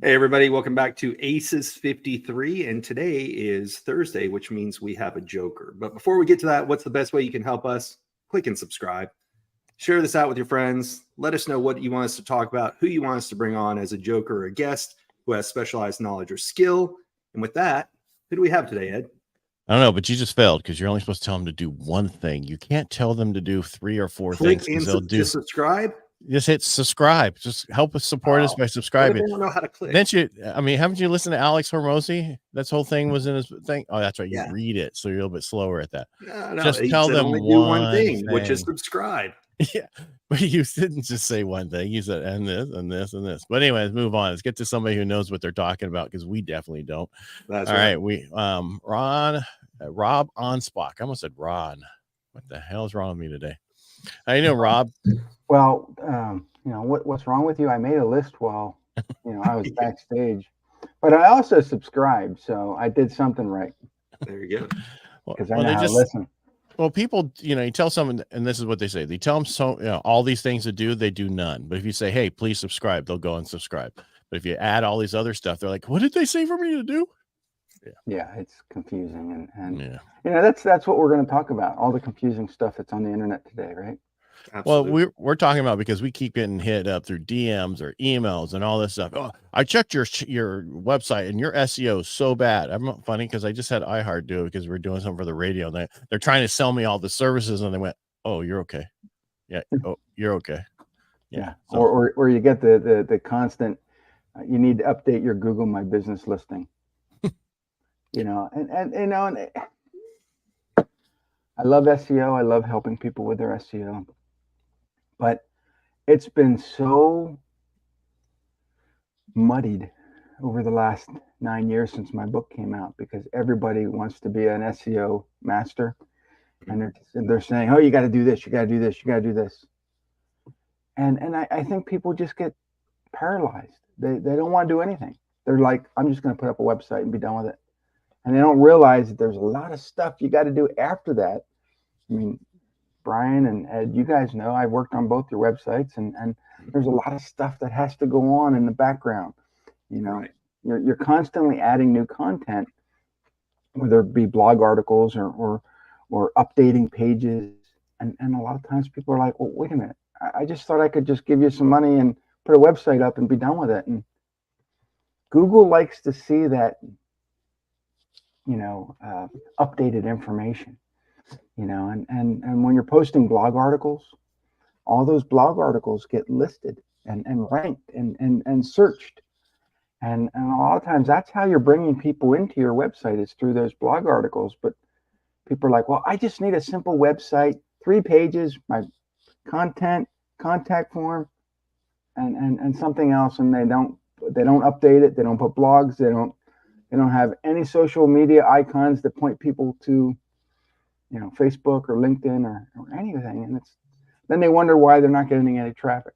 Hey, everybody, welcome back to Aces 53. And today is Thursday, which means we have a joker. But before we get to that, what's the best way you can help us? Click and subscribe. Share this out with your friends. Let us know what you want us to talk about, who you want us to bring on as a joker or a guest who has specialized knowledge or skill. And with that, who do we have today, Ed? I don't know, but you just failed because you're only supposed to tell them to do one thing. You can't tell them to do 3 or 4 things because they'll do. Just subscribe. Just hit subscribe. Just help us support us by subscribing. They don't know how to click. Haven't you listened to Alex Hormozi? That's whole thing was in his thing. Oh, that's right. You read it, so you're a little bit slower at that. No, just tell them only do one thing, which is subscribe. Yeah, but you didn't just say one thing. You said and this and this and this. But anyways, move on. Let's get to somebody who knows what they're talking about because we definitely don't. That's all right. We Rob Anspach. I almost said Ron. What the hell is wrong with me today? How you doing, Rob? Well, what's wrong with you? I made a list while I was backstage, but I also subscribed, so I did something right. There you go. Because I know how to listen. Well, people, you tell someone, and this is what they say. They tell them all these things to do, they do none. But if you say, "Hey, please subscribe," they'll go and subscribe. But if you add all these other stuff, they're like, "What did they say for me to do?" Yeah, it's confusing, and that's what we're going to talk about. All the confusing stuff that's on the internet today, right? Absolutely. Well, we're talking about because we keep getting hit up through DMs or emails and all this stuff. Oh, I checked your website and your SEO is so bad. I'm not funny because I just had iHeart do it because we're doing something for the radio. And they're trying to sell me all the services, and they went, "Oh, you're okay. Yeah, oh, you're okay." Yeah. So, or you get the constant. You need to update your Google My Business listing. And I love SEO. I love helping people with their SEO. But it's been so muddied over the last 9 years since my book came out because everybody wants to be an SEO master. And they're saying, "Oh, you got to do this. You got to do this. You got to do this." And I think people just get paralyzed. They don't want to do anything. They're like, "I'm just going to put up a website and be done with it." And they don't realize that there's a lot of stuff you got to do after that. I mean, Brian and Ed, you guys know I worked on both your websites, and there's a lot of stuff that has to go on in the background. Right. You're constantly adding new content, whether it be blog articles or updating pages. And a lot of times people are like, "Well, wait a minute. I just thought I could just give you some money and put a website up and be done with it." And Google likes to see that, updated information. And when you're posting blog articles, all those blog articles get listed and ranked and searched. And a lot of times that's how you're bringing people into your website is through those blog articles. But people are like, "Well, I just need a simple website, 3 pages, my content, contact form, and something else." And they don't update it. They don't put blogs. They don't have any social media icons that point people to Facebook or LinkedIn or anything. And then they wonder why they're not getting any traffic.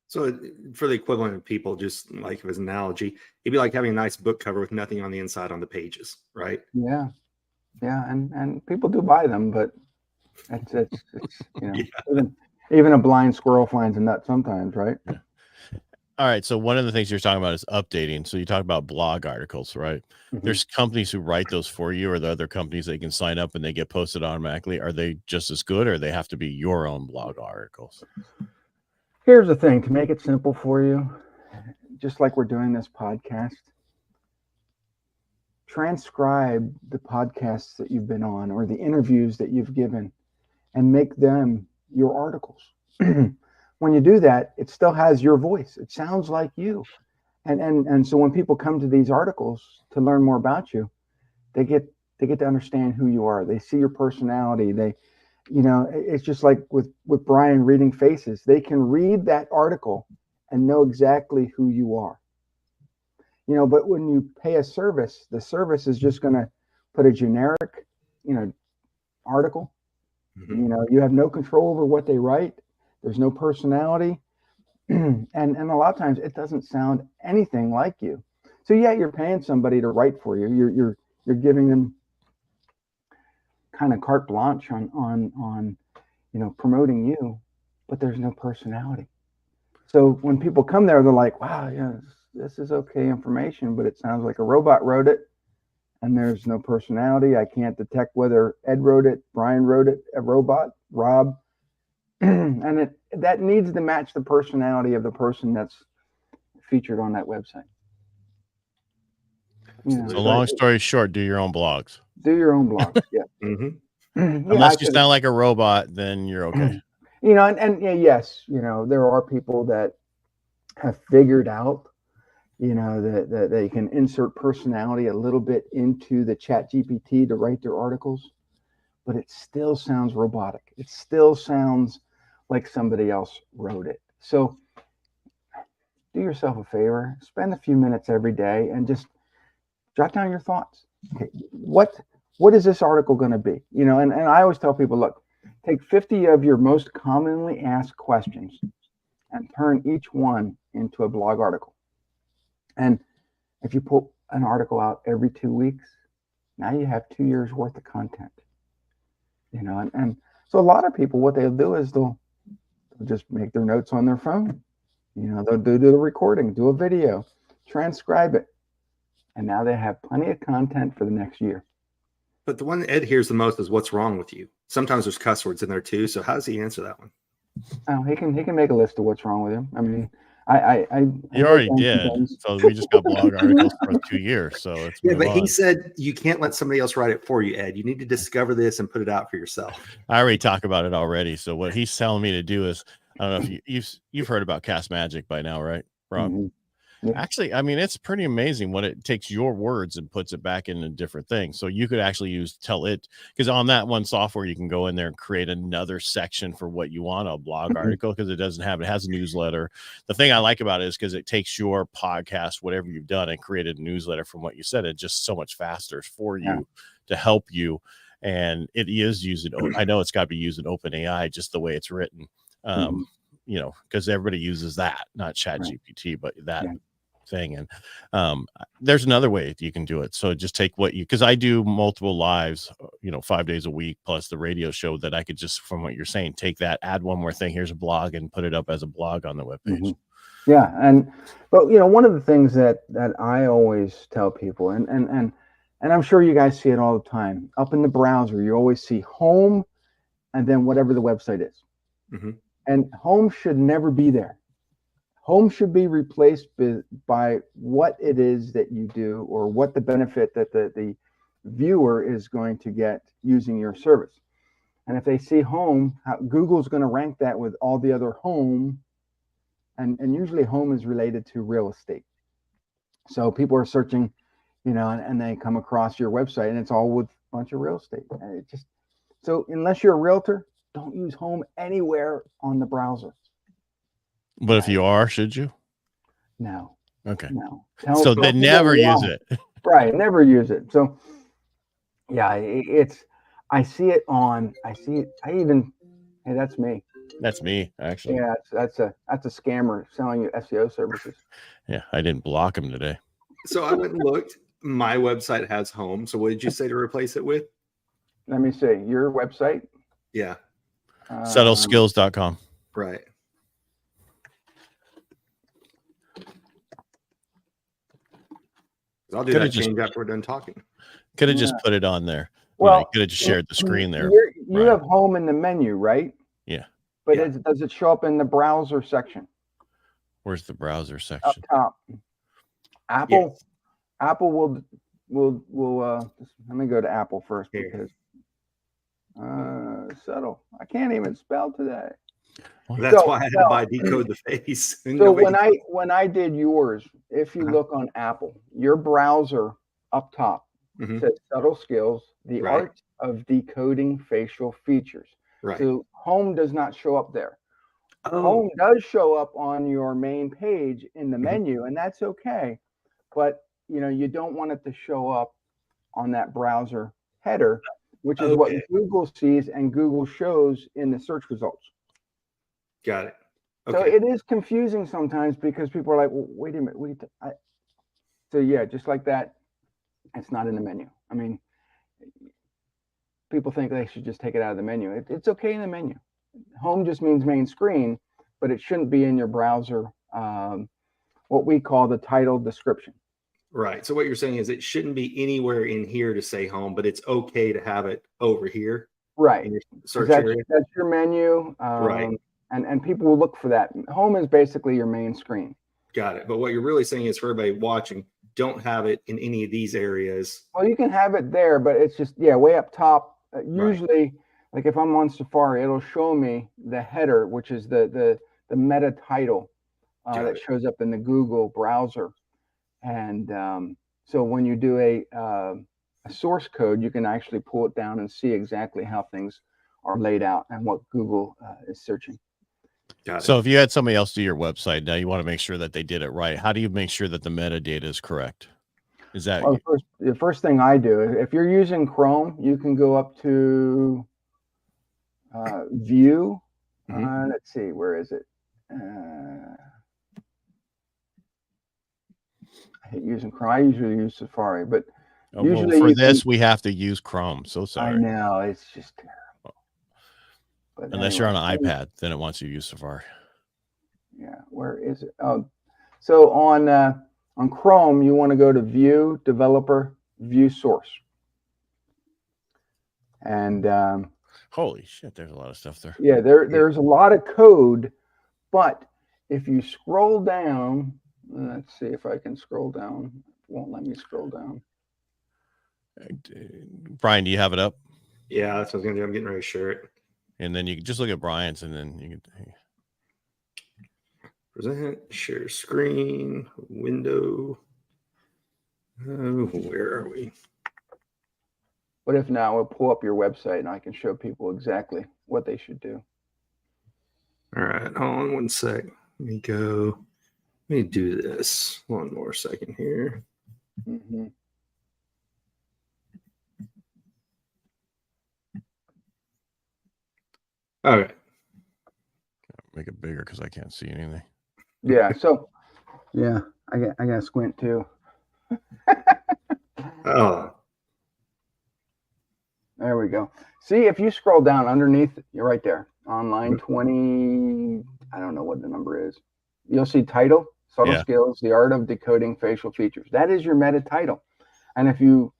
So for the equivalent of people, just like as an analogy, it'd be like having a nice book cover with nothing on the inside on the pages, right? Yeah. Yeah. And people do buy them, but it's even a blind squirrel finds a nut sometimes, right? Yeah. All right. So one of the things you're talking about is updating. So you talk about blog articles, right? Mm-hmm. There's companies who write those for you, or the other companies they can sign up and they get posted automatically. Are they just as good, or they have to be your own blog articles? Here's the thing, to make it simple for you, just like we're doing this podcast, transcribe the podcasts that you've been on or the interviews that you've given and make them your articles. When you do that, it still has your voice. It sounds like you. And so when people come to these articles to learn more about you, they get to understand who you are. They see your personality. It's just like with Brian reading faces. They can read that article and know exactly who you are. But when you pay a service, the service is just going to put a generic, article. Mm-hmm. You have no control over what they write. There's no personality. And a lot of times it doesn't sound anything like you. So yeah, you're paying somebody to write for you. You're giving them kind of carte blanche on promoting you, but there's no personality. So when people come there, they're like, "Wow, yeah, this is okay information, but it sounds like a robot wrote it, and there's no personality. I can't detect whether Ed wrote it, Brian wrote it, a robot, Rob, and that needs to match the personality of the person that's featured on that website. So long story short, do your own blogs. Do your own blogs. Yeah. Unless you sound like a robot, then you're okay. And yes, there are people that have figured out, that they can insert personality a little bit into the Chat GPT to write their articles, but it still sounds robotic. It still sounds like somebody else wrote it. So do yourself a favor, spend a few minutes every day and just jot down your thoughts. Okay, what is this article going to be? And I always tell people, look, take 50 of your most commonly asked questions and turn each one into a blog article. And if you put an article out every 2 weeks, now you have 2 years worth of content. And so a lot of people, what they'll do is they'll just make their notes on their phone. They'll do the recording, do a video, transcribe it. And now they have plenty of content for the next year. But the one that Ed hears the most is what's wrong with you. Sometimes there's cuss words in there too. So how does he answer that one? Oh, he can make a list of what's wrong with him. I mean, you already did. So we just got blog articles for 2 years. So it's he said you can't let somebody else write it for you, Ed. You need to discover this and put it out for yourself. I already talked about it already. So what he's telling me to do is, I don't know if you've heard about Cast Magic by now, right, Rob? Mm-hmm. Yeah. Actually, I mean, it's pretty amazing what it takes your words and puts it back into different things. So you could actually tell it, because on that one software, you can go in there and create another section for what you want, a blog article, because it has a newsletter. The thing I like about it is because it takes your podcast, whatever you've done, and created a newsletter from what you said. It's just so much faster for you to help you. And it is using, I know it's got to be using OpenAI, just the way it's written, because everybody uses that, not Chat GPT, but that thing. And there's another way that you can do it. So just take because I do multiple lives, 5 days a week, plus the radio show, that I could just, from what you're saying, take that, add one more thing. Here's a blog, and put it up as a blog on the webpage. Yeah. But one of the things that I always tell people, and I'm sure you guys see it all the time, up in the browser, you always see home and then whatever the website is. And home should never be there. Home should be replaced by what it is that you do, or what the benefit that the viewer is going to get using your service. And if they see home, Google's going to rank that with all the other home. And usually home is related to real estate. So people are searching, and they come across your website, and it's all with a bunch of real estate. And so unless you're a realtor, don't use home anywhere on the browser. But if you are, should you? No. Okay. No. So they never use it. Right. Never use it. So yeah, I see it. Hey, that's me. That's me, actually. Yeah, that's a scammer selling you SEO services. Yeah, I didn't block him today. So I went and looked. My website has home. So what did you say to replace it with? Let me see. Your website? Yeah. Settleskills.com. Right. I'll do that change after we're done talking. Could have just put it on there. Well, could have just shared the screen there. You have home in the menu, right? Yeah. But does it show up in the browser section? Where's the browser section? Up top. Apple will let me go to Apple first, because Settle. I can't even spell today. That's why I had to buy Decode the Face. So when I did yours, if you look on Apple, your browser up top says Subtle Skills, the art of decoding facial features. Right. So home does not show up there. Home does show up on your main page in the menu, and that's okay. But you don't want it to show up on that browser header, which is what Google sees and Google shows in the search results. Got it. Okay. So it is confusing sometimes, because people are like, well, wait a minute. So yeah, just like that, it's not in the menu. I mean, people think they should just take it out of the menu. It's okay in the menu. Home just means main screen, but it shouldn't be in your browser what we call the title description. Right. So what you're saying is it shouldn't be anywhere in here to say home, but it's okay to have it over here Right. in your 'Cause search that's area. your menu. Right. And people will look for that. Home is basically your main screen. Got it. But what you're really saying is for everybody watching, don't have it in any of these areas. Well, you can have it there, but it's just, way up top. Usually, like if I'm on Safari, it'll show me the header, which is the meta title that shows up in the Google browser. And so when you do a source code, you can actually pull it down and see exactly how things are laid out and what Google is searching. So if you had somebody else do your website, now you want to make sure that they did it right. How do you make sure that the metadata is correct? Is that the first thing I do? If you're using Chrome, you can go up to View. Let's see, where is it? I hate using Chrome. I usually use Safari, but usually for this we have to use Chrome. So sorry. I know, it's just terrible. But unless you're on an iPad, then it wants you to use Safari. Yeah, where is it? Oh, so on Chrome, you want to go to View, Developer, View Source. And holy shit, there's a lot of stuff there. Yeah, there's a lot of code, but if you scroll down, let's see if I can scroll down. It won't let me scroll down. Brian, do you have it up? Yeah, that's what I was gonna do. I'm getting ready to share it. And then you can just look at Brian's, and then you can present, share screen, window. Where are we? What if now we'll pull up your website and I can show people exactly what they should do? All right, hold on one sec. Let me go. Let me do this. One more second here. Mm-hmm. All right. make it bigger because I can't see anything. Yeah. So, yeah, I got to squint too. Oh. There we go. See, if you scroll down underneath, you're right there on line 20. I don't know what the number is. You'll see title, subtle skills, the art of decoding facial features. That is your meta title. And if you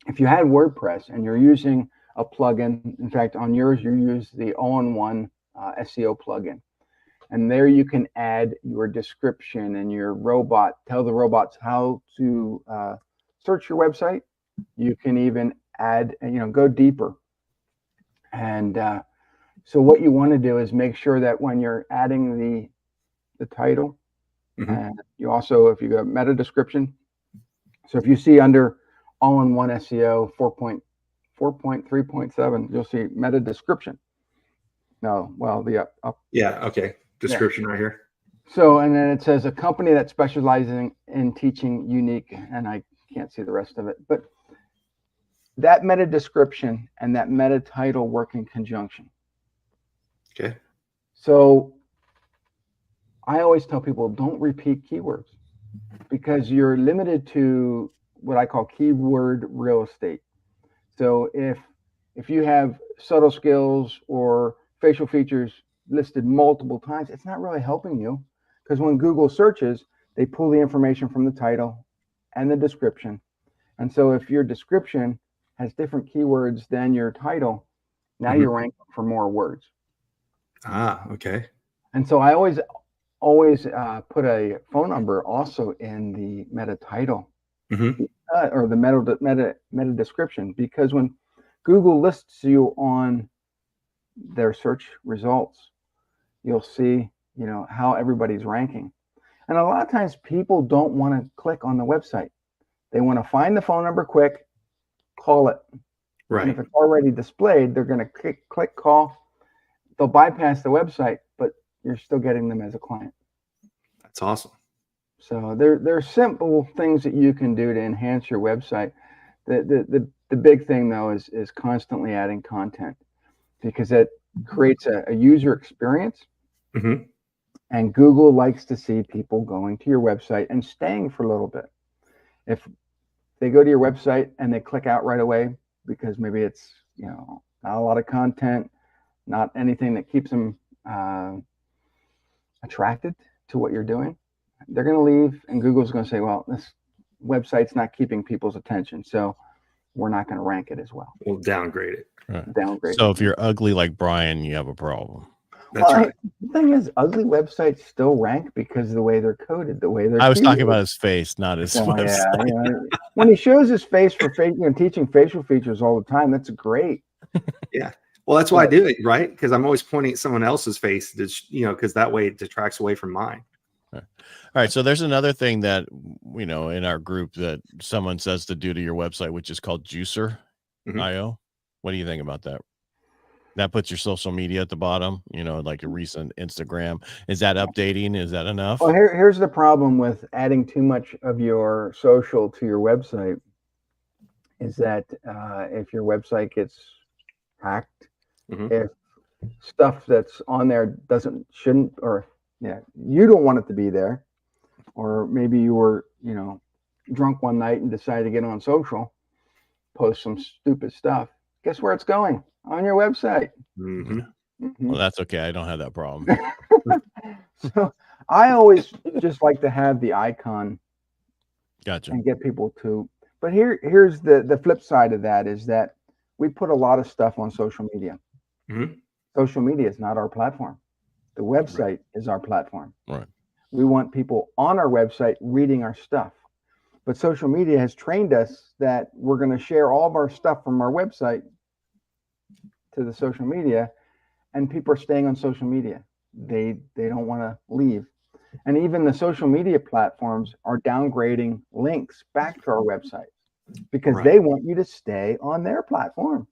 had WordPress and you're using a plugin, in fact, on yours, you use the all-in-one SEO plugin. And there you can add your description and your robot, tell the robots how to search your website. You can even add, go deeper. And so what you want to do is make sure that when you're adding the title, and you also, if you go meta description, so if you see under all-in-one SEO 4.3.7, you'll see meta description. No, well, the up. Yeah, okay. Description right here. So, and then it says a company that specializes in teaching unique, and I can't see the rest of it, but that meta description and that meta title work in conjunction. Okay. So I always tell people, don't repeat keywords because you're limited to what I call keyword real estate. So if you have subtle skills or facial features listed multiple times, it's not really helping you, because when Google searches, they pull the information from the title and the description. And so if your description has different keywords than your title, now you're ranked for more words. Ah, okay. And so I always put a phone number also in the meta title or the meta description, because when Google lists you on their search results, you'll see, how everybody's ranking. And a lot of times people don't want to click on the website. They want to find the phone number quick, call it. Right. And if it's already displayed, they're going to click call. They'll bypass the website, but you're still getting them as a client. That's awesome. So there are simple things that you can do to enhance your website. The big thing though is constantly adding content, because it creates a user experience. And Google likes to see people going to your website and staying for a little bit. If they go to your website and they click out right away because maybe it's not a lot of content, not anything that keeps them attracted to what you're doing, They're going to leave, and Google's going to say, well, this website's not keeping people's attention, so we're not going to rank it as well. We'll downgrade it. Right. Downgrade. So if you're ugly like Brian, you have a problem. That's right. The thing is, ugly websites still rank because of the way they're coded, the way they're. I was talking about his face, not his website. Yeah. When he shows his face for teaching facial features all the time, that's great. Yeah. Well, that's why I do it, right? Because I'm always pointing at someone else's face, because that way it detracts away from mine. All right. So there's another thing that, in our group that someone says to do to your website, which is called Juicer.io. What do you think about that? That puts your social media at the bottom, like a recent Instagram. Is that updating? Is that enough? Well, here's the problem with adding too much of your social to your website is that if your website gets hacked, if stuff that's on there shouldn't, or you don't want it to be there, or maybe you were, drunk one night and decided to get on social, post some stupid stuff. Guess where it's going? On your website. Well, that's okay. I don't have that problem. So I always just like to have the icon. Gotcha. And get people to. But here's the flip side of that is that we put a lot of stuff on social media. Social media is not our platform. The website is our platform. Right. We want people on our website reading our stuff. But social media has trained us that we're going to share all of our stuff from our website to the social media, and people are staying on social media. They don't want to leave. And even the social media platforms are downgrading links back to our website because they want you to stay on their platform.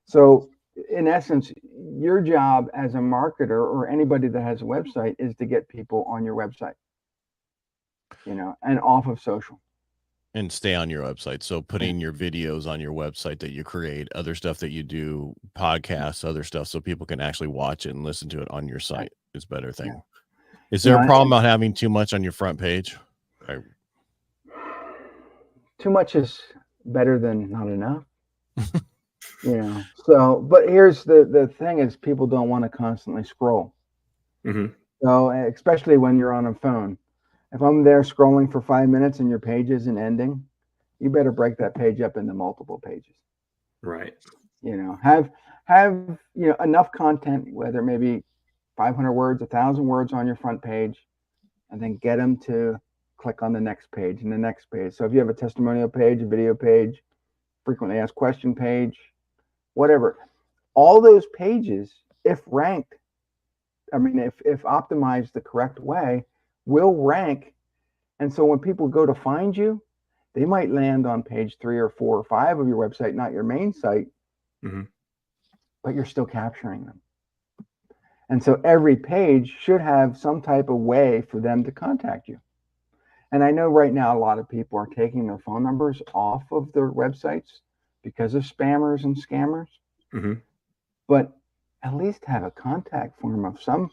So in essence, your job as a marketer or anybody that has a website is to get people on your website, and off of social. And stay on your website. So putting your videos on your website that you create, other stuff that you do, podcasts, other stuff, so people can actually watch it and listen to it on your site is a better thing. Yeah. Is there a problem about having too much on your front page? Too much is better than not enough. So, but here's the thing is people don't want to constantly scroll. So especially when you're on a phone. If I'm there scrolling for 5 minutes and your page isn't ending, you better break that page up into multiple pages. Right. Have enough content, whether maybe 500 words, 1,000 words on your front page, and then get them to click on the next page and the next page. So if you have a testimonial page, a video page, frequently asked question page, whatever, all those pages, if ranked, if optimized the correct way, will rank. And so when people go to find you, they might land on page 3 or 4 or 5 of your website, not your main site, but you're still capturing them. And so every page should have some type of way for them to contact you. And I know right now a lot of people are taking their phone numbers off of their websites because of spammers and scammers. But at least have a contact form of some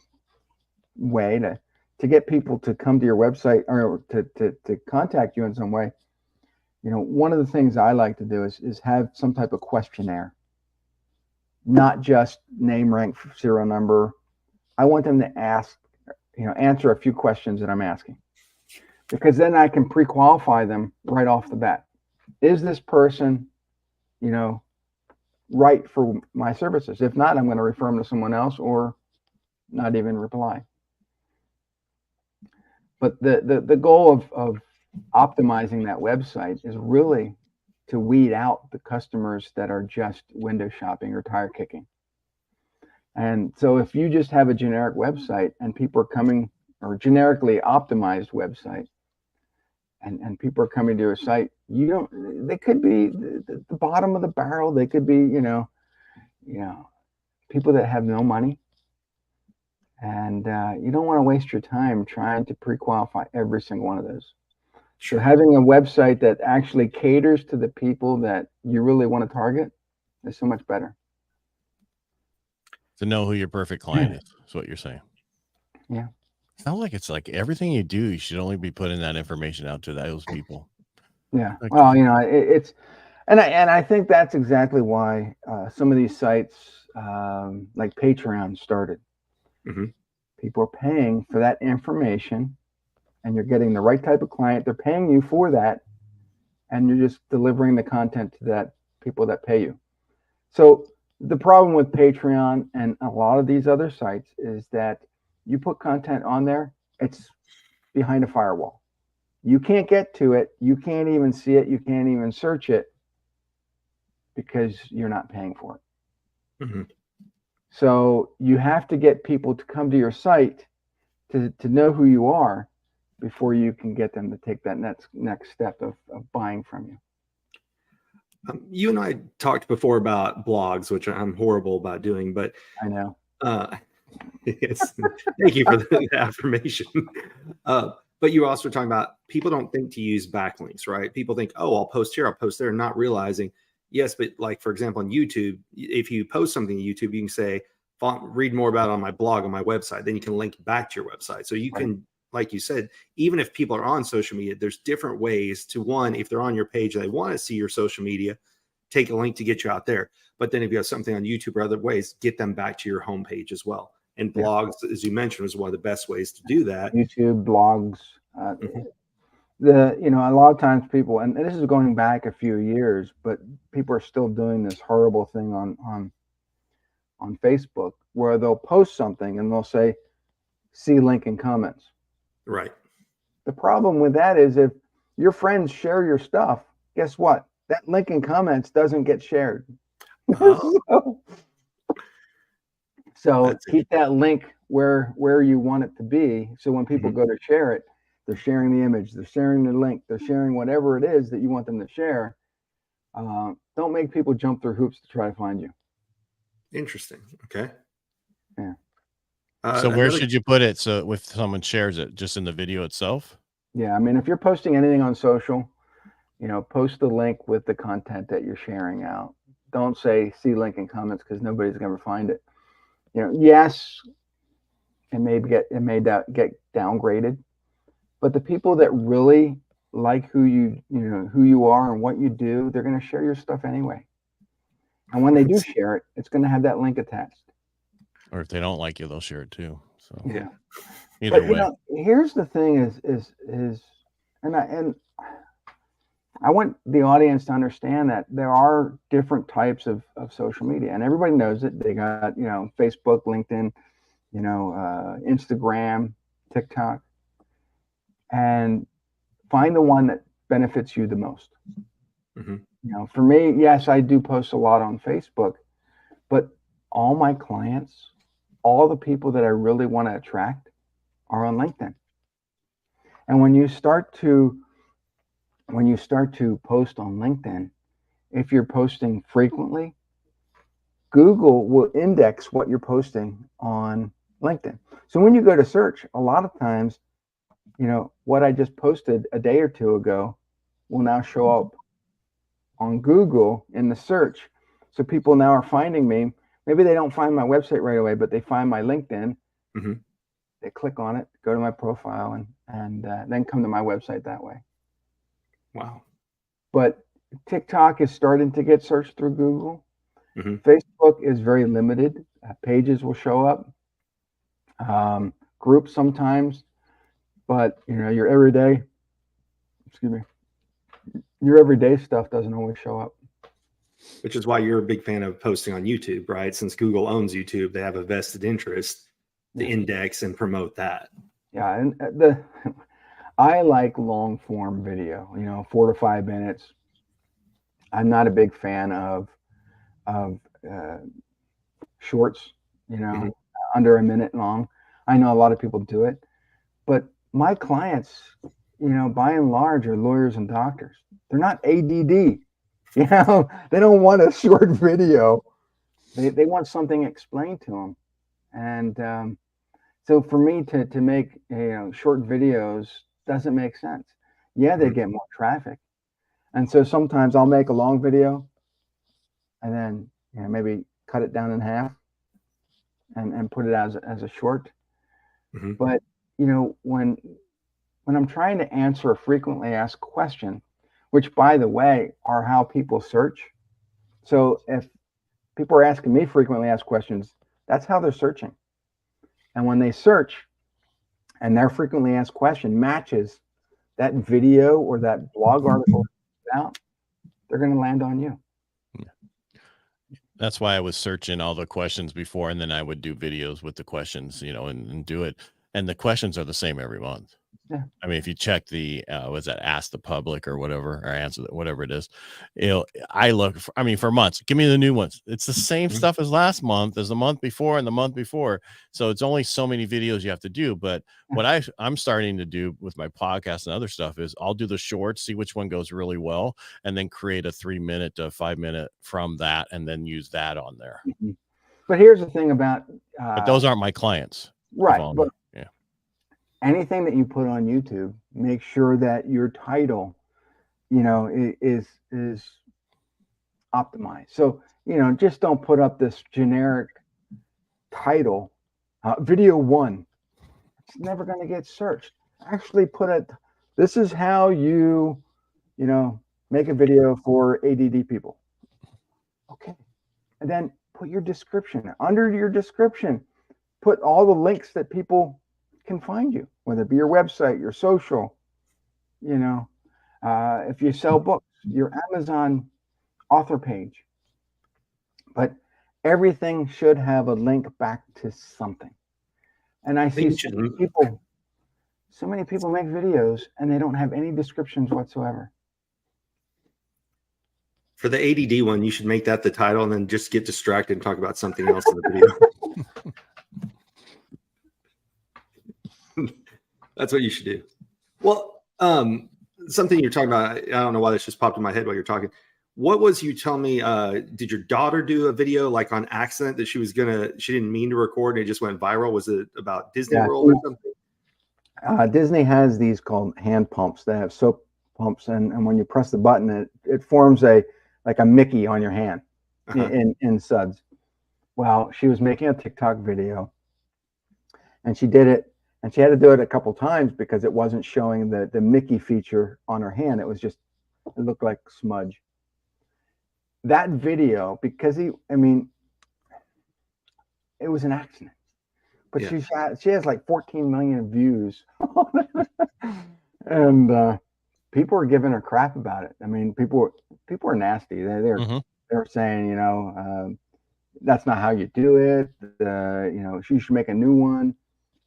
way to get people to come to your website or to contact you in some way. One of the things I like to do is have some type of questionnaire, not just name, rank, serial number. I want them to answer a few questions that I'm asking, because then I can pre-qualify them right off the bat. Is this person, right for my services? If not, I'm going to refer them to someone else or not even reply. But the goal of optimizing that website is really to weed out the customers that are just window shopping or tire kicking. And so if you just have a generic website and people are coming, or generically optimized website, and people are coming to your site, they could be the bottom of the barrel. They could be, people that have no money. And you don't want to waste your time trying to pre-qualify every single one of those. So having a website that actually caters to the people that you really want to target is so much better. To know who your perfect client is what you're saying. Yeah. Sounds like it's like everything you do, you should only be putting that information out to those people. Yeah. Well, it's, and I think that's exactly why some of these sites like Patreon started. People are paying for that information and you're getting the right type of client. They're paying you for that, and you're just delivering the content to that people that pay you. So the problem with Patreon and a lot of these other sites is that you put content on there, it's behind a firewall. You can't get to it. You can't even see it. You can't even search it because you're not paying for it. Mm-hmm. So you have to get people to come to your site to know who you are before you can get them to take that next step of buying from you. You and I talked before about blogs, which I'm horrible about doing, but I know. Yes, thank you for the affirmation. But you were also talking about people don't think to use backlinks, right? People think, oh, I'll post here, I'll post there, not realizing, yes, but like, for example, on YouTube, if you post something to YouTube, you can say, read more about it on my blog, on my website, then you can link back to your website. So you can, like you said, even if people are on social media, there's different ways to, one, if they're on your page and they want to see your social media, take a link to get you out there. But then if you have something on YouTube or other ways, get them back to your homepage as well. And blogs, as you mentioned, is one of the best ways to do that. YouTube, blogs, a lot of times people, and this is going back a few years, but people are still doing this horrible thing on Facebook where they'll post something and they'll say, see link in comments. Right. The problem with that is if your friends share your stuff, guess what? That link in comments doesn't get shared. Oh. So keep that link where you want it to be. So when people go to share it, they're sharing the image, they're sharing the link, they're sharing whatever it is that you want them to share. Don't make people jump through hoops to try to find you. Interesting. Okay. Yeah. So where should you put it? So if someone shares it, just in the video itself? Yeah. I mean, if you're posting anything on social, post the link with the content that you're sharing out. Don't say see link in comments because nobody's going to find it. Yes, it may get downgraded, but the people that really like who you are and what you do, they're going to share your stuff anyway. And when they do share it, it's going to have that link attached. Or if they don't like you, they'll share it too. So yeah, either way. Here's the thing: and I want the audience to understand that there are different types of social media, and everybody knows it. They got Facebook, LinkedIn, Instagram, TikTok, and find the one that benefits you the most. For me, yes, I do post a lot on Facebook, but all my clients, all the people that I really want to attract are on LinkedIn. And when you start to post on LinkedIn, if you're posting frequently, Google will index what you're posting on LinkedIn. So when you go to search, a lot of times, what I just posted a day or two ago will now show up on Google in the search. So people now are finding me. Maybe they don't find my website right away, but they find my LinkedIn. They click on it, go to my profile, and then come to my website that way. Wow. But TikTok is starting to get searched through Google. Facebook is very limited. Pages will show up, groups sometimes, but your everyday stuff doesn't always show up. Which is why you're a big fan of posting on YouTube, right? Since Google owns YouTube, they have a vested interest to index and promote that. Yeah, and I like long form video, 4 to 5 minutes. I'm not a big fan of shorts, under a minute long. I know a lot of people do it, but my clients, by and large, are lawyers and doctors. They're not ADD. They don't want a short video. They want something explained to them. And so for me to make short videos doesn't make sense. Yeah, they get more traffic. And so sometimes I'll make a long video and then maybe cut it down in half and put it as a short. But when I'm trying to answer a frequently asked question, which by the way are how people search. So if people are asking me frequently asked questions, that's how they're searching. And when they search, and their frequently asked question matches that video or that blog article out, they're going to land on you. That's why I was searching all the questions before, and then I would do videos with the questions, and do it. And the questions are the same every month. Yeah. I mean, if you check the, what's that, Ask the Public or whatever, or Answer, whatever it is, I look for months. Give me the new ones. It's the same stuff as last month, as the month before and the month before. So it's only so many videos you have to do. But what I'm starting to do with my podcast and other stuff is I'll do the shorts, see which one goes really well, and then create a 3-minute to 5-minute from that, and then use that on there. Mm-hmm. But here's the thing about, but those aren't my clients. Right. But yeah. Anything that you put on YouTube, make sure that your title, is optimized. So, just don't put up this generic title, video 1. It's never going to get searched. Actually this is how you make a video for ADD people. Okay. And then put your description. Under your description, put all the links that people can find you, whether it be your website, your social, if you sell books, your Amazon author page. But everything should have a link back to something. And I see so many people make videos and they don't have any descriptions whatsoever. For the ADD one, you should make that the title and then just get distracted and talk about something else in the video. That's what you should do. Well, something you're talking about, I don't know why this just popped in my head while you're talking. What was you telling me? Did your daughter do a video like on accident that she didn't mean to record and it just went viral? Was it about Disney World or something? Disney has these called hand pumps. They have soap pumps, and when you press the button, it forms like a Mickey on your hand in suds. Well, she was making a TikTok video, and she did it, and she had to do it a couple times because it wasn't showing the Mickey feature on her hand. It looked like smudge. That video, because it was an accident, but she has like 14 million views, and people are giving her crap about it. I mean, people are nasty. They're saying, that's not how you do it. She should make a new one.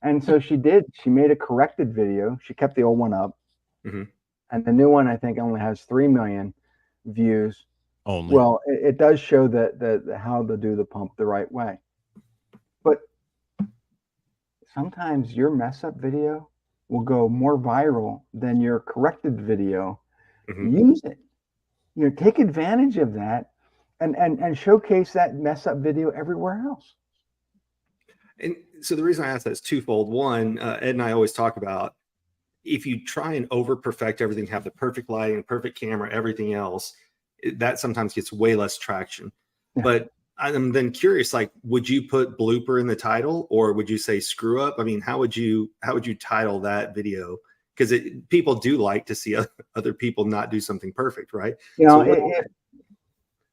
And so she did. She made a corrected video. She kept the old one up, and the new one I think only has 3 million views. Only. Well, it does show that how to do the pump the right way. But sometimes your mess up video will go more viral than your corrected video. Use it. Take advantage of that and showcase that mess up video everywhere else. And so the reason I ask that is twofold. One, Ed and I always talk about, if you try and over perfect everything, have the perfect lighting, perfect camera, everything else, that sometimes gets way less traction. Yeah. But I'm then curious, like, would you put blooper in the title, or would you say screw up? I mean, how would you title that video? Because people do like to see other people not do something perfect, right?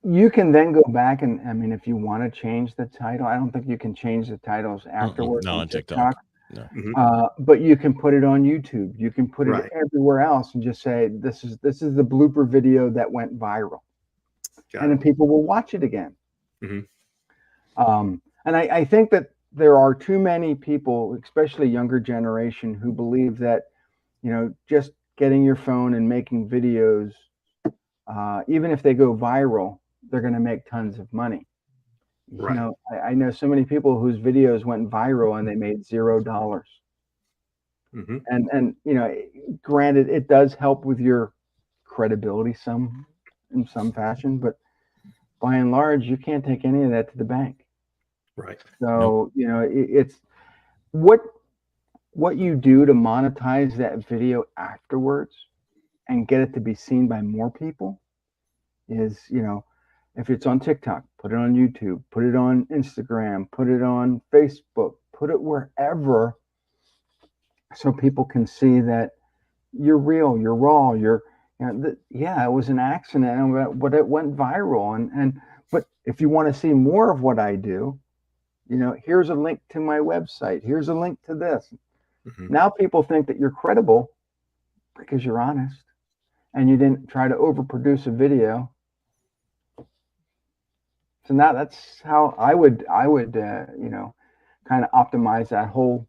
You can then go back and, if you want to change the title, I don't think you can change the titles afterwards. No, on TikTok. No. But you can put it on YouTube. You can put it everywhere else and just say, this is the blooper video that went viral. And then people will watch it again. And I think that there are too many people, especially younger generation, who believe that, just getting your phone and making videos, even if they go viral, they're going to make tons of money. Right. I know so many people whose videos went viral and they made $0. And granted, it does help with your credibility in some fashion, but by and large, you can't take any of that to the bank. Right. So, it's what you do to monetize that video afterwards and get it to be seen by more people is, if it's on TikTok, put it on YouTube, put it on Instagram, put it on Facebook, put it wherever, so people can see that you're real, you're raw, it was an accident, but it went viral. But if you want to see more of what I do, here's a link to my website. Here's a link to this. Now people think that you're credible because you're honest and you didn't try to overproduce a video. So now that's how I would kind of optimize that whole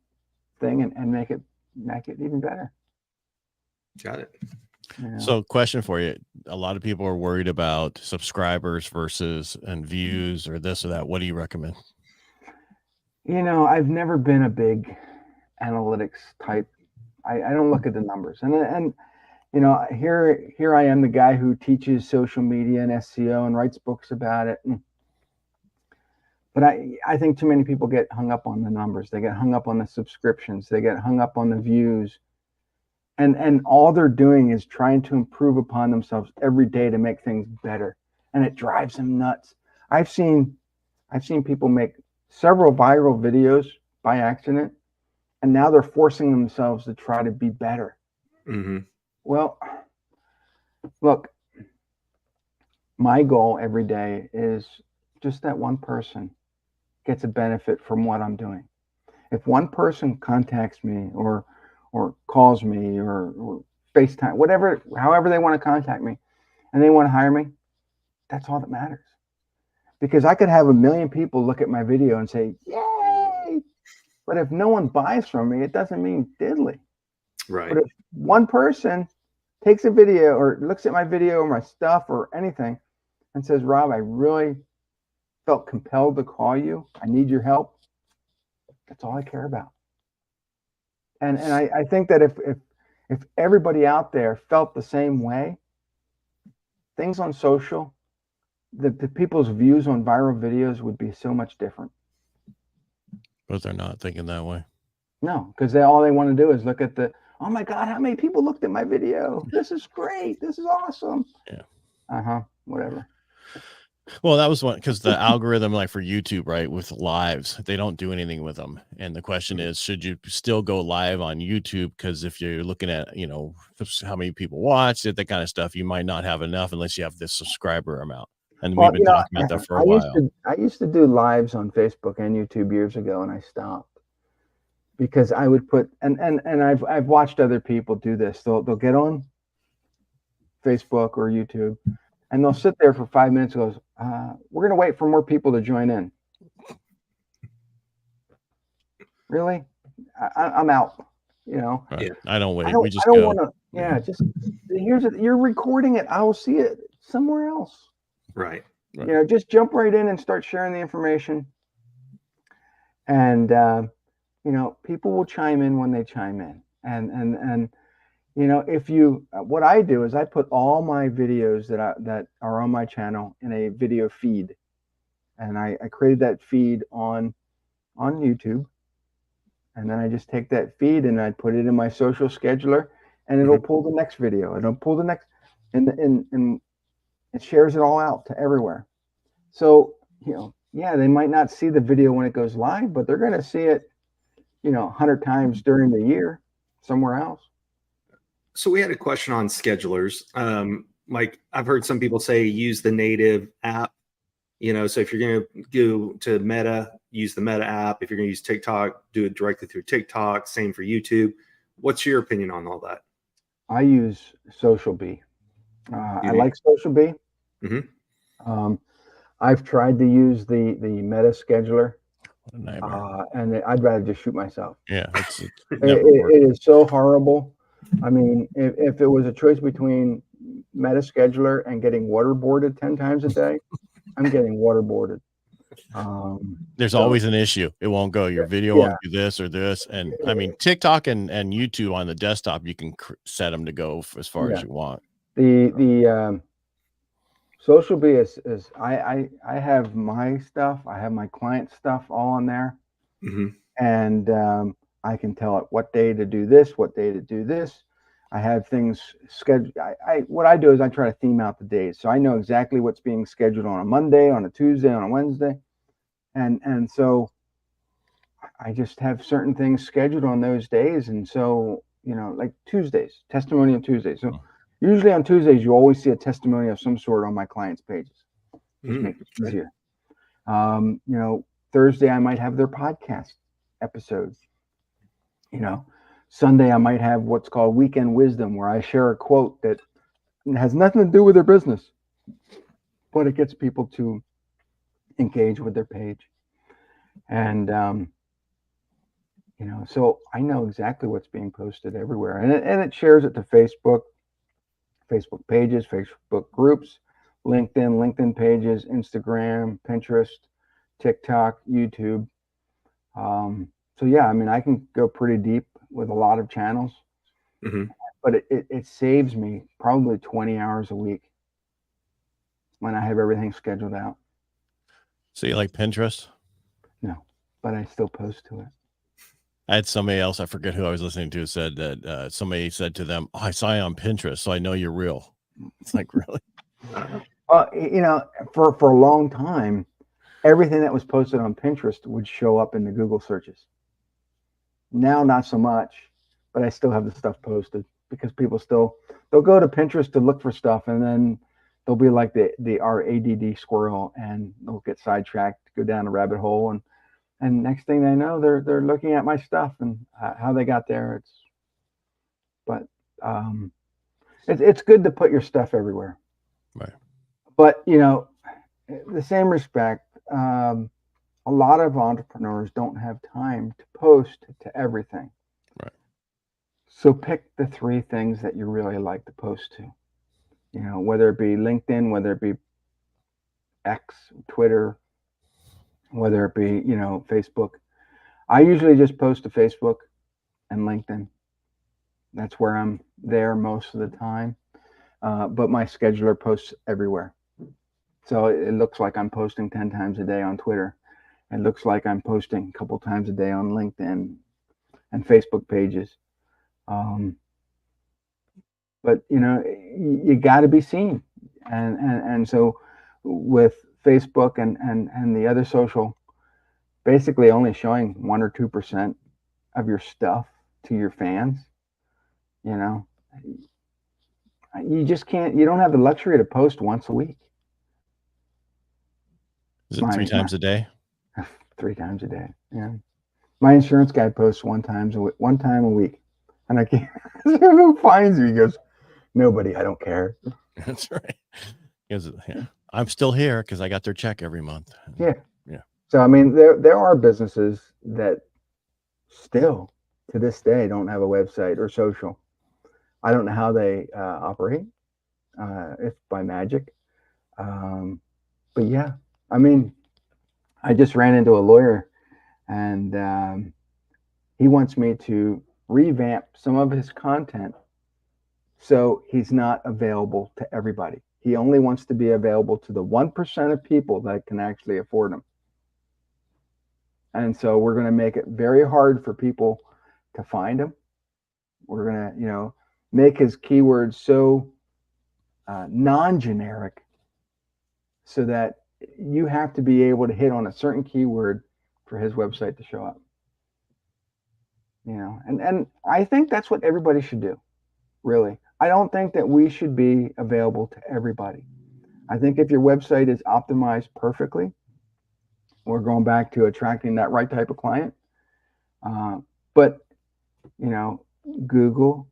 thing and make it even better. Got it. So question for you. A lot of people are worried about subscribers versus and views or this or that. What do you recommend? I've never been a big analytics type. I don't look at the numbers. And here I am, the guy who teaches social media and SEO and writes books about it. But I think too many people get hung up on the numbers. They get hung up on the subscriptions. They get hung up on the views. And all they're doing is trying to improve upon themselves every day to make things better. And it drives them nuts. I've seen people make several viral videos by accident, and now they're forcing themselves to try to be better. Well, look, my goal every day is just that one person gets a benefit from what I'm doing. If one person contacts me or calls me or FaceTime, however they want to contact me, and they want to hire me, that's all that matters. Because I could have 1 million people look at my video and say, yay! But if no one buys from me, it doesn't mean diddly. Right. But if one person takes a video or looks at my video or my stuff or anything and says, Rob, I really felt compelled to call you. I need your help. That's all I care about. And I think that if everybody out there felt the same way, things on social, the people's views on viral videos would be so much different. But they're not thinking that way. No, because all they want to do is look at oh my God, how many people looked at my video? This is great. This is awesome. Yeah. Whatever. Well, that was one, because the algorithm, like for YouTube, right, with lives, they don't do anything with them. And the question is, should you still go live on YouTube? Because if you're looking at, how many people watched it, that kind of stuff, you might not have enough unless you have this subscriber amount. And we've been talking about that for a while. I used to do lives on Facebook and YouTube years ago, and I stopped because I would put and I've watched other people do this. They'll get on Facebook or YouTube, and they'll sit there for 5 minutes and goes, we're going to wait for more people to join in. Really? I'm out, Right. Yeah. I don't wait. I don't go. Want to, just you're recording it. I will see it somewhere else. Right. Just jump right in and start sharing the information. And, people will chime in when they chime in. And what I do is I put all my videos that are on my channel in a video feed, and I created that feed on YouTube, and then I just take that feed and I put it in my social scheduler, and it'll pull the next video, and it'll pull the next, and it shares it all out to everywhere. So they might not see the video when it goes live, but they're going to see it 100 times during the year somewhere else. So we had a question on schedulers. Like I've heard some people say use the native app, so if you're going to go to Meta, use the Meta app. If you're going to use TikTok, do it directly through TikTok. Same for YouTube. What's your opinion on all that? I use Social Bee. I like Social Bee. I've tried to use the Meta scheduler. What a nightmare. And I'd rather just shoot myself. Yeah. It is so horrible. I mean, if it was a choice between Meta scheduler and getting waterboarded 10 times a day, I'm getting waterboarded. There's always an issue. It won't go. Your video won't do this or this. And I mean, TikTok and YouTube on the desktop, you can set them to go as far as you want. The Social Bee is I have my stuff. I have my client stuff all on there. And I can tell it what day to do this, what day to do this. I have things scheduled. What I do is I try to theme out the days. So I know exactly what's being scheduled on a Monday, on a Tuesday, on a Wednesday. And so I just have certain things scheduled on those days. And so, like Tuesdays, testimonial Tuesdays. So usually on Tuesdays, you always see a testimony of some sort on my clients' pages. Just make it easier. Thursday, I might have their podcast episodes. Sunday, I might have what's called weekend wisdom, where I share a quote that has nothing to do with their business, but it gets people to engage with their page. And, so I know exactly what's being posted everywhere. And it shares it to Facebook pages, Facebook groups, LinkedIn pages, Instagram, Pinterest, TikTok, YouTube. So yeah, I mean, I can go pretty deep with a lot of channels, but it saves me probably 20 hours a week when I have everything scheduled out. So you like Pinterest? No, but I still post to it. I had somebody else, I forget who I was listening to, said that somebody said to them, "Oh, I saw you on Pinterest, so I know you're real." It's like, really? For a long time, everything that was posted on Pinterest would show up in the Google searches. Now, not so much, but I still have the stuff posted because people they'll go to Pinterest to look for stuff, and then they'll be like our ADD squirrel, and they'll get sidetracked, go down a rabbit hole, and next thing they know, they're looking at my stuff and how they got there. It's good to put your stuff everywhere. Right. But the same respect, a lot of entrepreneurs don't have time to post to everything. Right. So pick the 3 things that you really like to post to. Whether it be LinkedIn, whether it be X, Twitter, whether it be, Facebook. I usually just post to Facebook and LinkedIn. That's where I'm there most of the time. But my scheduler posts everywhere. So it looks like I'm posting 10 times a day on Twitter. It looks like I'm posting a couple times a day on LinkedIn and Facebook pages. But you got to be seen, and so with Facebook and the other social, basically only showing 1 or 2% of your stuff to your fans. You just can't. You don't have the luxury to post once a week. Is it 3 times a day? 3 times a day. Yeah. My insurance guy posts one time a week, and I can't. Who finds me? He goes, nobody. I don't care. That's right. Yeah. I'm still here because I got their check every month. Yeah. Yeah. So I mean, there are businesses that still to this day don't have a website or social. I don't know how they operate, if by magic. But yeah, I mean, I just ran into a lawyer, and he wants me to revamp some of his content so he's not available to everybody. He only wants to be available to the 1% of people that can actually afford him. And so we're going to make it very hard for people to find him. We're going to, make his keywords so non-generic, so that you have to be able to hit on a certain keyword for his website to show up. And I think that's what everybody should do, really. I don't think that we should be available to everybody. I think if your website is optimized perfectly, we're going back to attracting that right type of client. But Google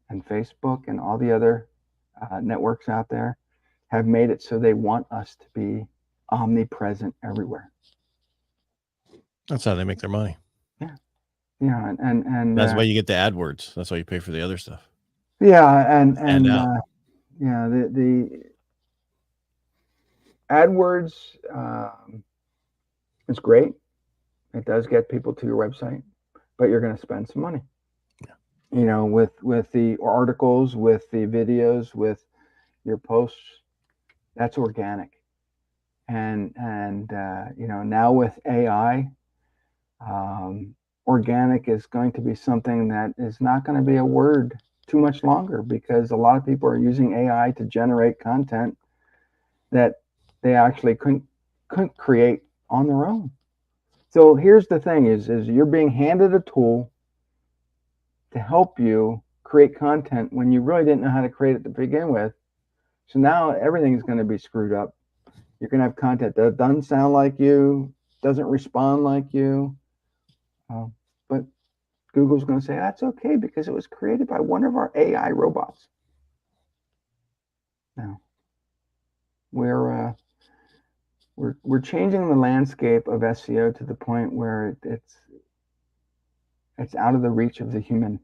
and Facebook and all the other networks out there have made it so they want us to be omnipresent everywhere. That's how they make their money. Yeah. And that's why you get the AdWords. That's why you pay for the other stuff. Yeah. The AdWords is great. It does get people to your website, but you're going to spend some money. Yeah. With the articles, with the videos, with your posts, that's organic. And now with AI, organic is going to be something that is not going to be a word too much longer, because a lot of people are using AI to generate content that they actually couldn't create on their own. So here's the thing is you're being handed a tool to help you create content when you really didn't know how to create it to begin with. So now everything's going to be screwed up. You're going to have content that doesn't sound like you, doesn't respond like you. But Google's going to say that's okay because it was created by one of our AI robots. Now, we're changing the landscape of SEO to the point where it's out of the reach of the human.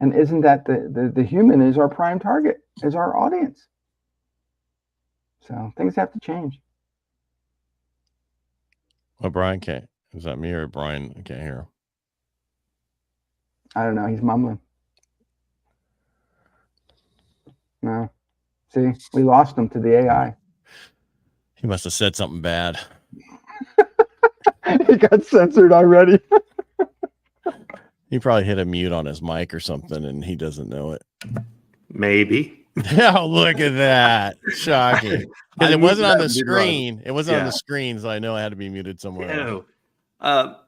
And isn't that the human is our prime target, is our audience. So things have to change. Well, Brian can't. Is that me or Brian? I can't hear him. I don't know. He's mumbling. No. See, we lost him to the AI. He must have said something bad. He got censored already. He probably hit a mute on his mic or something, and he doesn't know it. Maybe. Oh, look at that. Shocking. Because it wasn't on the screen. It wasn't on the screen, so I know I had to be muted somewhere else.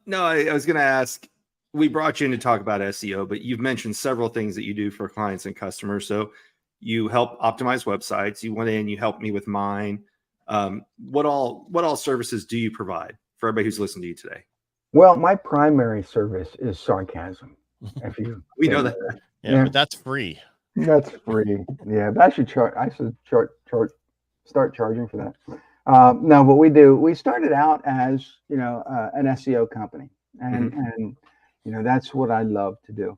No, I was going to ask, we brought you in to talk about SEO, but you've mentioned several things that you do for clients and customers. So you help optimize websites. You went in, you helped me with mine. What all services do you provide for everybody who's listening to you today? Well, my primary service is sarcasm. If you we know that. Yeah, but that's free. That's free. Yeah, but I should start charging for that. No, what we started out as, an SEO company, and that's what I love to do.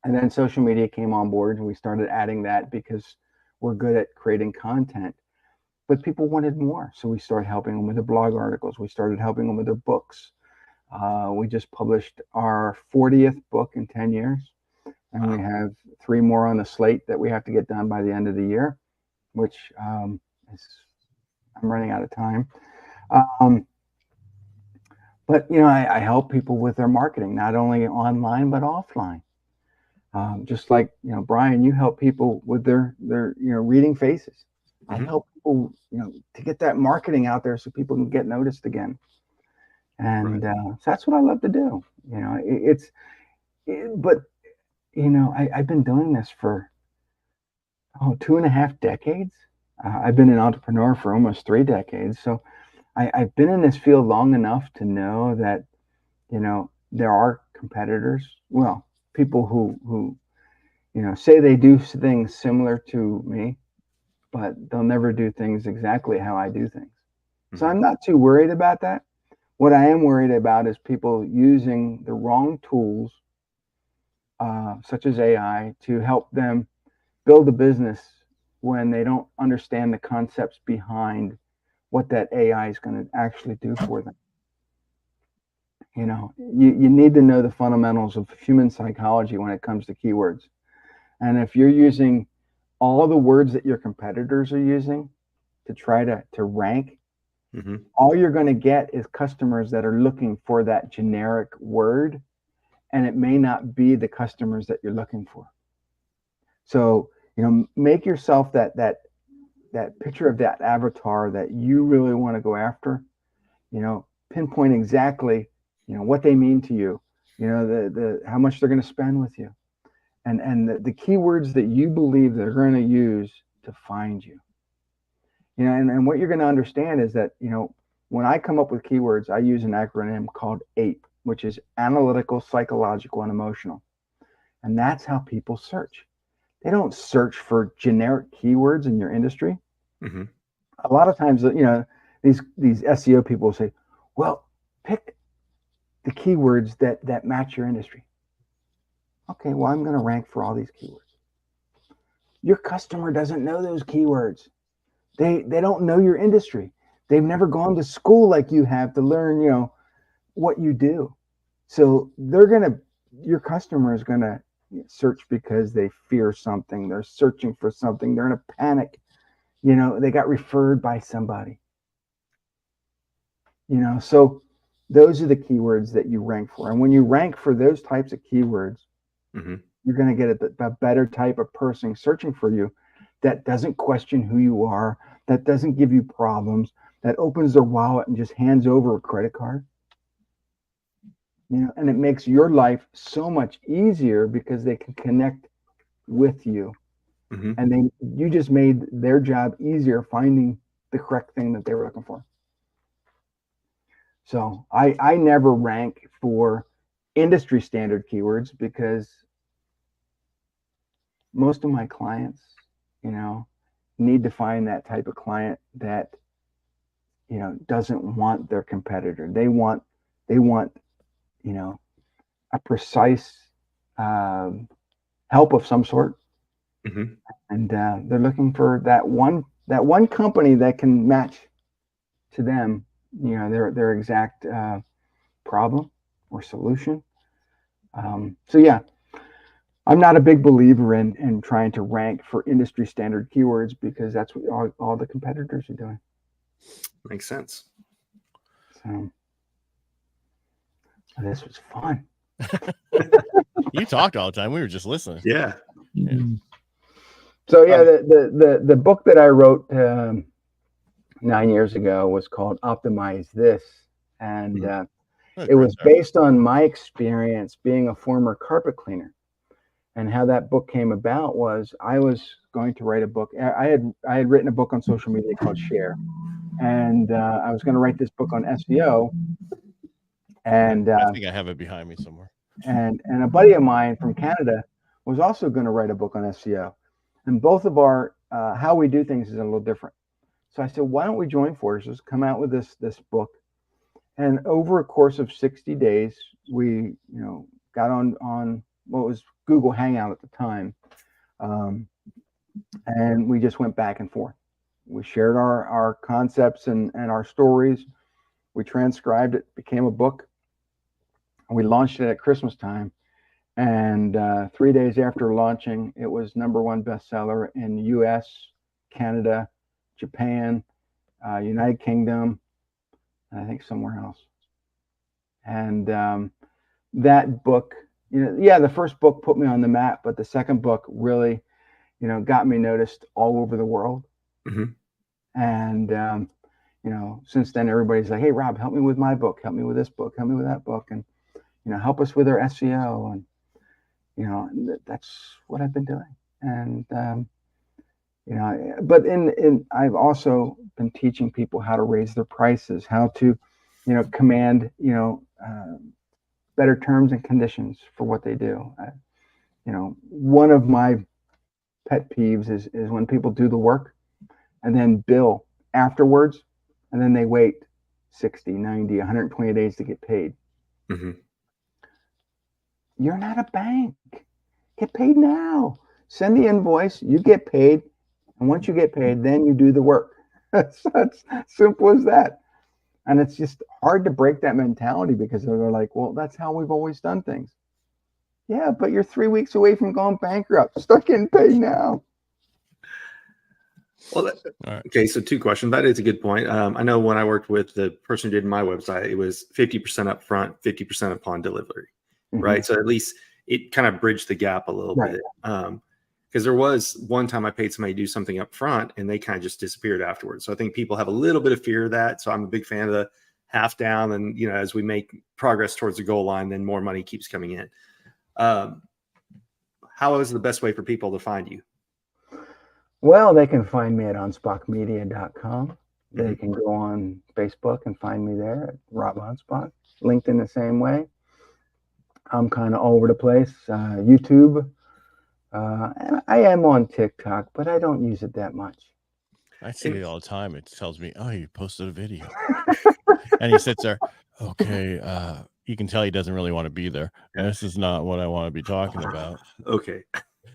And then social media came on board, and we started adding that because we're good at creating content. But people wanted more, so we started helping them with their blog articles. We started helping them with their books. We just published our 40th book in 10 years. And we have 3 more on the slate that we have to get done by the end of the year, which I'm running out of time. But, I help people with their marketing, not only online, but offline. Just like, Brian, you help people with their reading faces. I help people, to get that marketing out there so people can get noticed again. And so that's what I love to do. I've been doing this for 2.5 decades. I've been an entrepreneur for almost 3 decades. So I've been in this field long enough to know that, there are competitors. Well, people who say they do things similar to me, but they'll never do things exactly how I do things. So I'm not too worried about that. What I am worried about is people using the wrong tools, such as AI, to help them build a business when they don't understand the concepts behind what that AI is going to actually do for them. You need to know the fundamentals of human psychology when it comes to keywords. And if you're using all the words that your competitors are using to try to rank, all you're going to get is customers that are looking for that generic word, and it may not be the customers that you're looking for. So, make yourself that picture of that avatar that you really want to go after, pinpoint exactly, what they mean to you, the how much they're going to spend with you, and the keywords that you believe they're going to use to find you. And what you're going to understand is that, when I come up with keywords, I use an acronym called APE, which is analytical, psychological, and emotional. And that's how people search. They don't search for generic keywords in your industry. A lot of times, these SEO people say, well, pick the keywords that match your industry. Okay, well, I'm going to rank for all these keywords. Your customer doesn't know those keywords. They don't know your industry. They've never gone to school like you have to learn, what you do. So your customer is going to search because they fear something. They're searching for something. They're in a panic. They got referred by somebody. So those are the keywords that you rank for. And when you rank for those types of keywords, you're going to get a better type of person searching for you that doesn't question who you are, that doesn't give you problems, that opens their wallet and just hands over a credit card. And it makes your life so much easier because they can connect with you. And you just made their job easier finding the correct thing that they were looking for. So I never rank for industry standard keywords because most of my clients, need to find that type of client that, doesn't want their competitor. They want, a precise help of some sort. Mm-hmm. And they're looking for that one company that can match to them, their exact problem or solution. So yeah, I'm not a big believer in trying to rank for industry standard keywords because that's what all the competitors are doing. Makes sense. So this was fun. You talked all the time. We were just listening. Yeah. So yeah, the book that I wrote 9 years ago was called Optimize This, and it was based on my experience being a former carpet cleaner. And how that book came about was I was going to write a book. I had written a book on social media called Share, and I was going to write this book on SEO. And I think I have it behind me somewhere. And a buddy of mine from Canada was also going to write a book on SEO, and both of our how we do things is a little different. So I said, why don't we join forces, come out with this book, and over a course of 60 days, we got on what was Google Hangout at the time, and we just went back and forth. We shared our concepts and our stories. We transcribed it, became a book. We launched it at Christmas time, and 3 days after launching, it was #1 bestseller in the U.S., Canada, Japan, United Kingdom, and I think somewhere else. And that book, the first book put me on the map, but the second book really, got me noticed all over the world. Mm-hmm. And since then, everybody's like, "Hey, Rob, help me with my book. Help me with this book. Help me with that book." And help us with our SEO, and that's what I've been doing. And but I've also been teaching people how to raise their prices, how to, command, better terms and conditions for what they do. One of my pet peeves is when people do the work and then bill afterwards, and then they wait 60, 90, 120 days to get paid. Mm-hmm. You're not a bank. Get paid now. Send the invoice. You get paid. And once you get paid, then you do the work. That's simple as that. And it's just hard to break that mentality because they're like, well, that's how we've always done things. Yeah, but you're 3 weeks away from going bankrupt. Start getting paid now. Well, okay, so 2 questions. That is a good point. I know when I worked with the person who did my website, it was 50% up front, 50% upon delivery. Mm-hmm. Right. So at least it kind of bridged the gap a little bit. Because there was one time I paid somebody to do something up front and they kind of just disappeared afterwards. So I think people have a little bit of fear of that. So I'm a big fan of the half down. And, as we make progress towards the goal line, then more money keeps coming in. How is the best way for people to find you? Well, they can find me at anspachmedia.com. They can go on Facebook and find me there at Rob Anspach. LinkedIn the same way. I'm kind of all over the place. YouTube. And I am on TikTok, but I don't use it that much. I see it all the time. It tells me, oh, you posted a video. And he sits there. Okay. You can tell he doesn't really want to be there. This is not what I want to be talking about. Okay.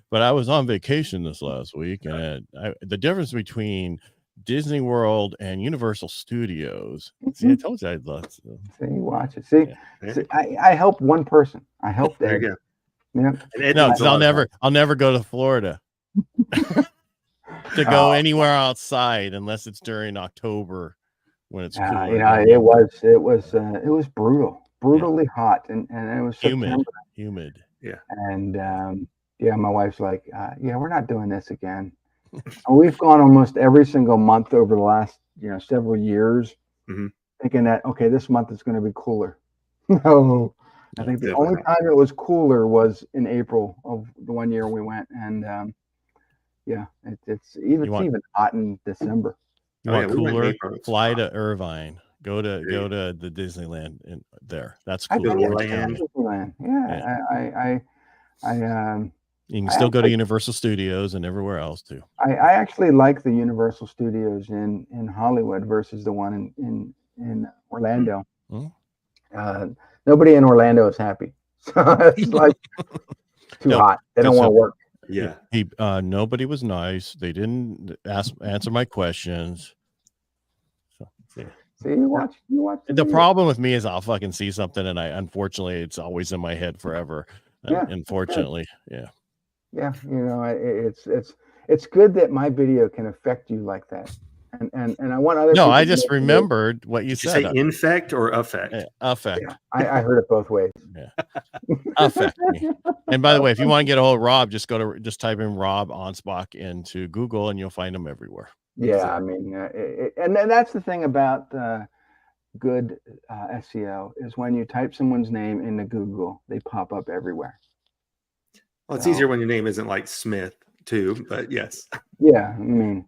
But I was on vacation this last week, and the difference between Disney World and Universal Studios. See, I told you I'd love to. See, watch it. See, I help one person. I help there you go. Yeah. No, I'll never go to Florida to go anywhere outside unless it's during October when it's cool. It was brutally hot, and it was humid. Yeah. And my wife's like, we're not doing this again. And we've gone almost every single month over the last several years, thinking that this month is going to be cooler. No, I think the only time it was cooler was in April of the one year we went, and it's even hot in December. You want cooler? Fly to Irvine. Go to the Disneyland in there. That's I've cool. been to Orange County. Disneyland. Yeah, You can still go to Universal Studios and everywhere else too. I actually like the Universal Studios in Hollywood versus the one in Orlando. Mm-hmm. Nobody in Orlando is happy. So it's like too hot. They don't want to work. Yeah. Nobody was nice. They didn't answer my questions. So, yeah. See, you watch. The problem with me is I'll fucking see something and unfortunately it's always in my head forever. Yeah, unfortunately. Yeah. Yeah. It's good that my video can affect you like that. And I want other people. No, I just remembered what you said. Did you say infect or affect? Affect. Yeah, I heard it both ways. Yeah. Affect me. And by the way, if you want to get a hold of Rob, just type in Rob Anspach into Google and you'll find him everywhere. Yeah, I mean, and that's the thing about good SEO is when you type someone's name into Google, they pop up everywhere. Well, it's easier when your name isn't like Smith too, but yes. Yeah, I mean,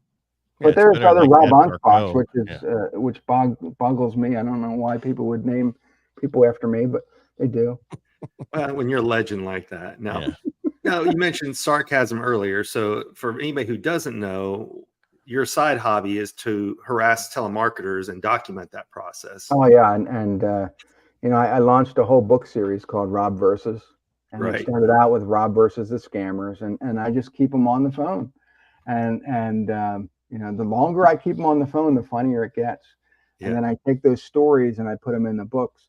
but there's other Rob Anspach, which boggles me. I don't know why people would name people after me, but they do. Well, when you're a legend like that. Now, you mentioned sarcasm earlier. So for anybody who doesn't know, your side hobby is to harass telemarketers and document that process. Oh yeah, and I launched a whole book series called Rob Versus, and it started out with Rob versus the scammers, and I just keep them on the phone, and the longer I keep them on the phone, the funnier it gets. And then I take those stories and I put them in the books,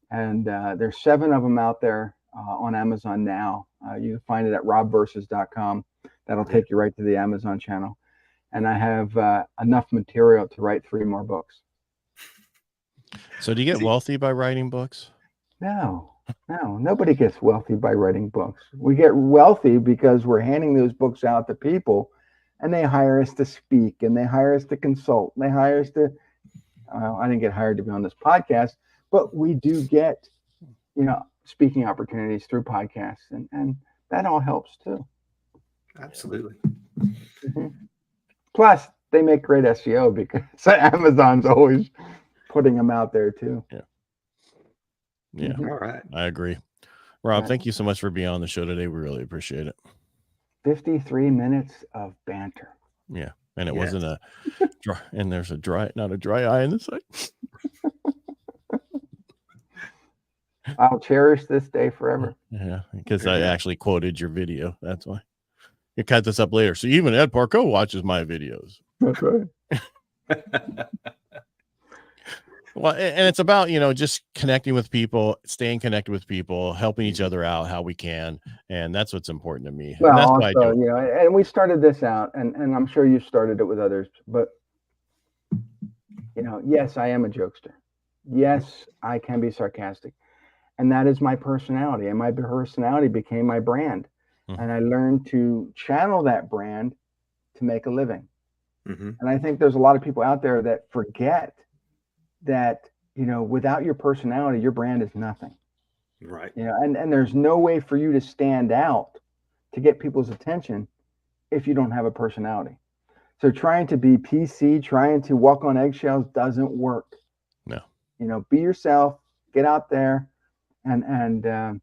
and there's 7 of them out there on Amazon now. You can find it at robversus.com. That'll take you right to the Amazon channel. And I have enough material to write 3 more books. So do you get wealthy by writing books? No, nobody gets wealthy by writing books. We get wealthy because we're handing those books out to people, and they hire us to speak, and they hire us to consult, and they hire us to, I didn't get hired to be on this podcast, but we do get, speaking opportunities through podcasts, and that all helps too. Absolutely. Mm-hmm. Plus, they make great SEO because Amazon's always putting them out there too. Yeah. Mm-hmm. All right. I agree. Rob, thank you so much for being on the show today. We really appreciate it. 53 minutes of banter. Yeah. And it wasn't a dry, and there's not a dry eye in the side. I'll cherish this day forever. Yeah. Because I actually quoted your video. That's why. You cut this up later. So even Ed Parco watches my videos. That's right. Well, and it's about, just connecting with people, staying connected with people, helping each other out how we can. And that's what's important to me. Well, and that's also, why I do it. and we started this out, and I'm sure you started it with others, but, yes, I am a jokester. Yes, I can be sarcastic. And that is my personality. And my personality became my brand. Mm-hmm. And I learned to channel that brand to make a living. Mm-hmm. And I think there's a lot of people out there that forget that, without your personality, your brand is nothing. Right. And there's no way for you to stand out to get people's attention if you don't have a personality. So trying to be PC, trying to walk on eggshells doesn't work. No. Be yourself, get out there and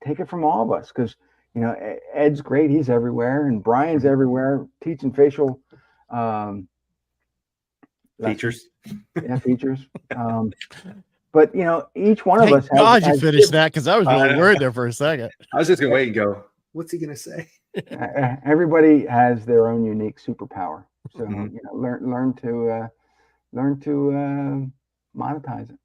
take it from all of us. Because, Ed's great. He's everywhere. And Brian's everywhere teaching facial features. Yeah, features. But each one of us has. God, you finished that because I was really worried there for a second. I was just gonna wait and go, what's he gonna say? Everybody has their own unique superpower. So learn to monetize it.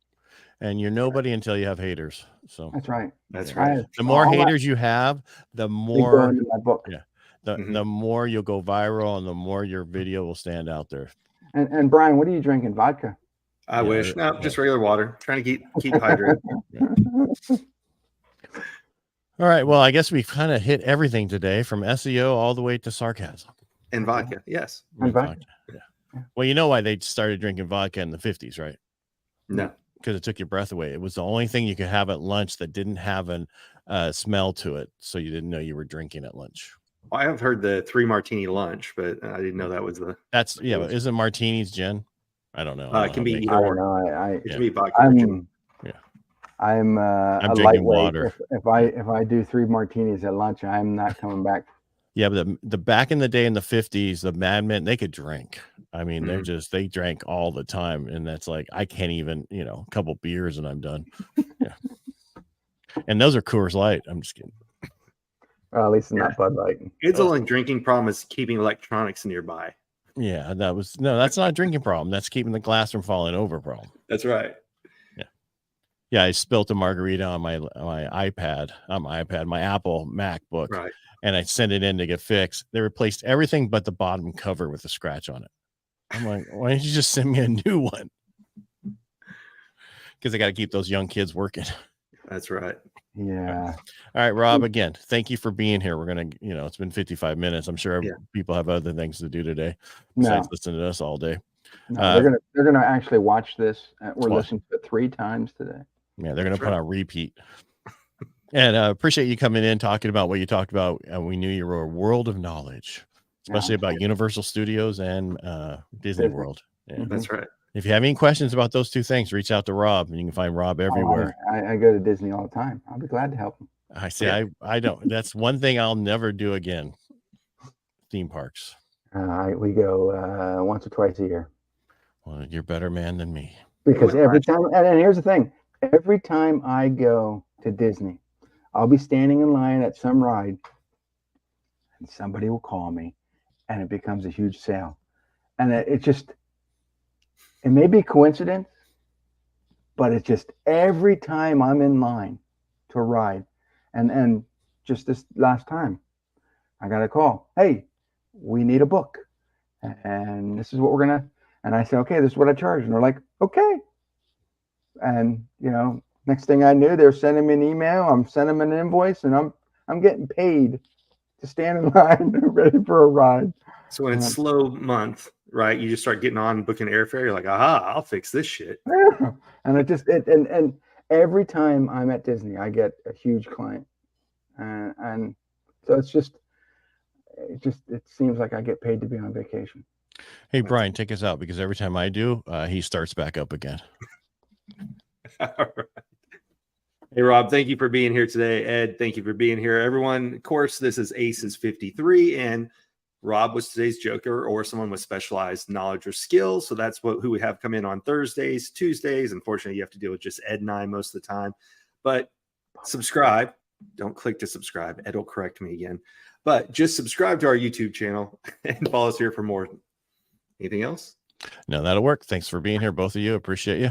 And you're nobody until you have haters. So that's right. That's right. The more haters you have, the more into my book. Yeah. The more you'll go viral and the more your video will stand out there. And Brian, what are you drinking? Vodka? I wish. No, just regular water. Trying to keep hydrated. All right. Well, I guess we've kind of hit everything today from SEO all the way to sarcasm. And vodka, yes. And vodka. Yeah. Well, you know why they started drinking vodka in the 50s, right? No. Because it took your breath away. It was the only thing you could have at lunch that didn't have a smell to it, so you didn't know you were drinking at lunch. Well, I have heard the 3 martini lunch, but I didn't know that was the. That's Isn't martinis gin? I don't know. It can be I either don't or. know. It can be vodka or gin. I'm I'm a drinking lightweight. water. If I do 3 martinis at lunch, I'm not coming back. Yeah, but the back in the day in the 50s, the madmen, they could drink. I mean, Mhm. they drank all the time. And that's like, I can't even, a couple beers and I'm done. Yeah. And those are Coors Light. I'm just kidding. Well, at least it's Yeah. not Bud Light. It's only drinking problem is keeping electronics nearby. Yeah, that's not a drinking problem. That's keeping the glass from falling over problem. That's right. Yeah, I spilt a margarita on my iPad, my Apple MacBook, Right. and I sent it in to get fixed. They replaced everything but the bottom cover with a scratch on it. I'm like, why didn't you just send me a new one? Because I got to keep those young kids working. That's right. Yeah. All right, Rob, again, thank you for being here. We're going to, it's been 55 minutes. I'm sure people have other things to do today besides listen to us all day. No, they're gonna actually watch this or listen to it 3 times today. Yeah, they're going to put on repeat. And appreciate you coming in, talking about what you talked about. We knew you were a world of knowledge, especially about Universal Studios and Disney World. Yeah. That's right. If you have any questions about those 2 things, reach out to Rob, and you can find Rob everywhere. I go to Disney all the time. I'll be glad to help him. I say, I don't. That's one thing I'll never do again. Theme parks. We go once or twice a year. Well, you're a better man than me. Because every time, and here's the thing, every time I go to Disney, I'll be standing in line at some ride and somebody will call me and it becomes a huge sale. And it may be coincidence, but it's just every time I'm in line to ride. And just this last time, I got a call. Hey, we need a book. And this is what we're going to, and I said, okay, this is what I charge. And they're like, okay. And, next thing I knew, they're sending me an email. I'm sending them an invoice and I'm getting paid to stand in line ready for a ride. So when it's slow month, right, you just start getting on booking airfare. You're like, aha, I'll fix this shit. And and every time I'm at Disney, I get a huge client. And so it seems like I get paid to be on vacation. Hey, Brian, take us out because every time I do, he starts back up again. All right. Hey, Rob, thank you for being here today. Ed, thank you for being here. Everyone, of course, this is Aces 53, and Rob was today's joker or someone with specialized knowledge or skill. So that's who we have come in on Thursdays, Tuesdays. Unfortunately, you have to deal with just Ed and I most of the time. But subscribe. Don't click to subscribe. Ed will correct me again. But just subscribe to our YouTube channel and follow us here for more. Anything else? No, that'll work. Thanks for being here, both of you. Appreciate you.